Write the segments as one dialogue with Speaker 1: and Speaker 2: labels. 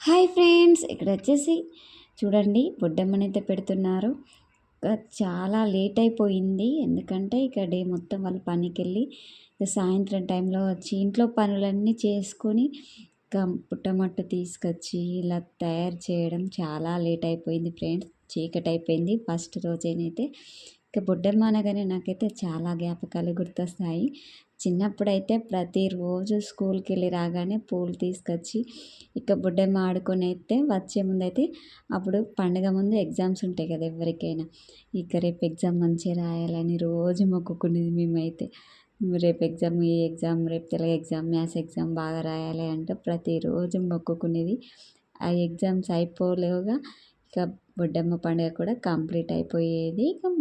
Speaker 1: Hi friends, ఇక్కడ వచ్చేసి చూడండి బొడ్డమ్మనైతే పెడుతున్నారు. చాలా లేట్ అయిపోయింది. ఎందుకంటే ఇక డే మొత్తం వాళ్ళు పనికి వెళ్ళి సాయంత్రం టైంలో వచ్చి ఇంట్లో పనులన్నీ చేసుకొని ఇక పుట్టమట్టు తీసుకొచ్చి ఇలా తయారు చేయడం చాలా లేట్ అయిపోయింది ఫ్రెండ్స్. చీకటి అయిపోయింది ఫస్ట్ రోజైనైతే. ఇక బొడ్డమ్మ అనగానే నాకైతే చాలా జ్ఞాపకాలు గుర్తొస్తాయి. చిన్నప్పుడైతే ప్రతిరోజు స్కూల్కి వెళ్ళి రాగానే పూలు తీసుకొచ్చి ఇక బొడ్డమ్మ ఆడుకొని అయితే వచ్చే ముందైతే అప్పుడు పండగ ముందు ఎగ్జామ్స్ ఉంటాయి కదా ఎవరికైనా. ఇక రేపు ఎగ్జామ్ మంచిగా రాయాలని రోజు మొక్కుకునేది మేమైతే. రేపు ఎగ్జామ్, ఈ ఎగ్జామ్, రేపు తెలుగు ఎగ్జామ్, మ్యాథ్స్ ఎగ్జామ్ బాగా రాయాలి అంటే ప్రతిరోజు మొక్కుకునేది. ఆ ఎగ్జామ్స్ అయిపోలేవుగా ఇక బొడ్డమ్మ పండుగ కూడా కంప్లీట్ అయిపోయేది. ఇక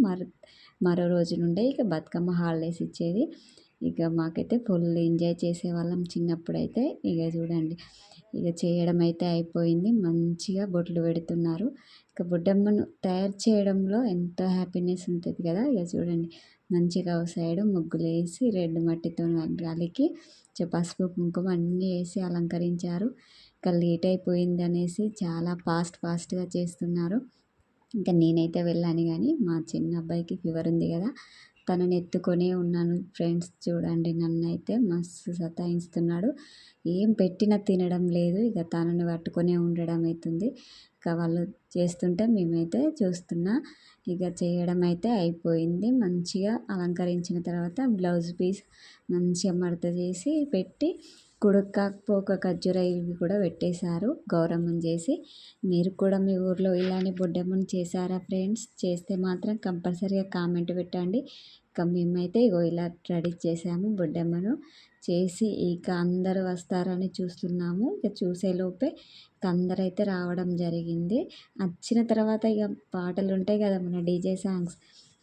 Speaker 1: మరో రోజు నుండే ఇక బతుకమ్మ హాలిడేస్ ఇచ్చేది. ఇక మాకైతే ఫుల్ ఎంజాయ్ చేసేవాళ్ళం చిన్నప్పుడైతే. ఇక చూడండి, ఇక చేయడం అయితే అయిపోయింది. మంచిగా బొట్లు పెడుతున్నారు. ఇక బొడ్డమ్మను తయారు చేయడంలో ఎంతో హ్యాపీనెస్ ఉంటుంది కదా. ఇక చూడండి, మంచిగా ఒక సైడు ముగ్గులు వేసి రెడ్ మట్టితో అలికి పసుపు కుంకుమ అన్నీ వేసి అలంకరించారు. ఇక లేట్ అయిపోయింది అనేసి చాలా ఫాస్ట్గా చేస్తున్నారు. ఇంకా నేనైతే వెళ్ళాను, కానీ మా చిన్న అబ్బాయికి ఫీవర్ ఉంది కదా, తనని ఎత్తుకొనే ఉన్నాను ఫ్రెండ్స్. చూడండి, నన్ను అయితే మస్తు సతాయిస్తున్నాడు. ఏం పెట్టినా తినడం లేదు. ఇక తనని పట్టుకొనే ఉండడం అవుతుంది. ఇక వాళ్ళు చేస్తుంటే మేమైతే చూస్తున్నా. ఇక చేయడం అయితే అయిపోయింది. మంచిగా అలంకరించిన తర్వాత బ్లౌజ్ పీస్ మంచిగా మడత చేసి పెట్టి కుడుక పోక ఖర్జూర ఇవి కూడా పెట్టేశారు గౌరమ్మని చేసి. మీరు కూడా మీ ఊర్లో ఇలానే బొడ్డమ్మని చేశారా ఫ్రెండ్స్? చేస్తే మాత్రం కంపల్సరీగా కామెంట్ పెట్టండి. ఇక మేమైతే ఇగో ఇలా రెడీ చేసాము బొడ్డమ్మను చేసి. ఇక అందరూ వస్తారని చూస్తున్నాము. ఇక చూసేలోపే ఇక అందరైతే రావడం జరిగింది. వచ్చిన తర్వాత ఇక పాటలు ఉంటాయి కదా మన డీజే సాంగ్స్,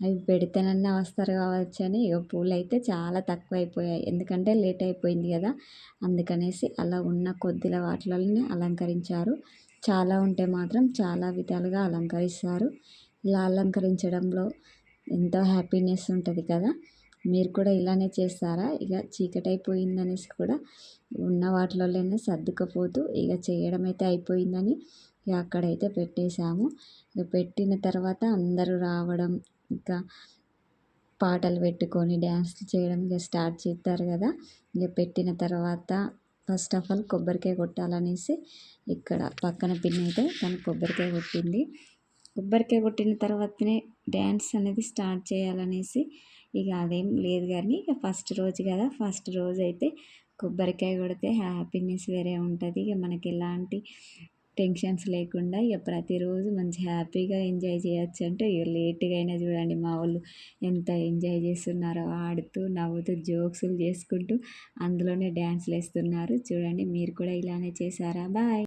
Speaker 1: అవి పెడితేనన్నా వస్తారు కావచ్చు అని ఇక పూలు అయితే చాలా తక్కువ అయిపోయాయి. ఎందుకంటే లేట్ అయిపోయింది కదా, అందుకనేసి అలా ఉన్న కొద్దిల వాటిలోనే అలంకరించారు. చాలా ఉంటే మాత్రం చాలా విధాలుగా అలంకరిస్తారు. ఇలా అలంకరించడంలో ఎంతో హ్యాపీనెస్ ఉంటుంది కదా. మీరు కూడా ఇలానే చేస్తారా? ఇక చీకటి అయిపోయిందనేసి కూడా ఉన్న వాటిలోనే సర్దుకపోతూ ఇక చేయడం అయితే అయిపోయిందని ఇక అక్కడైతే పెట్టేశాము. ఇక పెట్టిన తర్వాత అందరూ రావడం, ఇంకా పాటలు పెట్టుకొని డ్యాన్స్లు చేయడం ఇక స్టార్ట్ చేస్తారు కదా. ఇక పెట్టిన తర్వాత ఫస్ట్ ఆఫ్ ఆల్ కొబ్బరికాయ కొట్టాలనేసి ఇక్కడ పక్కన పిన్ అయితే తను కొబ్బరికాయ కొట్టింది. కొబ్బరికాయ కొట్టిన తర్వాతనే డ్యాన్స్ అనేది స్టార్ట్ చేయాలనేసి ఇక అదేం లేదు. కానీ ఇక ఫస్ట్ రోజు కదా, ఫస్ట్ రోజు అయితే కొబ్బరికాయ కొడితే హ్యాపీనెస్ వేరే ఉంటుంది. ఇక మనకి ఎలాంటి టెన్షన్స్ లేకుండా ఇక ప్రతిరోజు మంచి హ్యాపీగా ఎంజాయ్ చేయొచ్చు. అంటే ఇక లేట్గా అయినా చూడండి మా వాళ్ళు ఎంత ఎంజాయ్ చేస్తున్నారో, ఆడుతూ నవ్వుతూ జోక్స్లు చేసుకుంటూ అందులోనే డ్యాన్స్లు వేస్తున్నారు. చూడండి, మీరు కూడా ఇలానే చేశారా? బాయ్.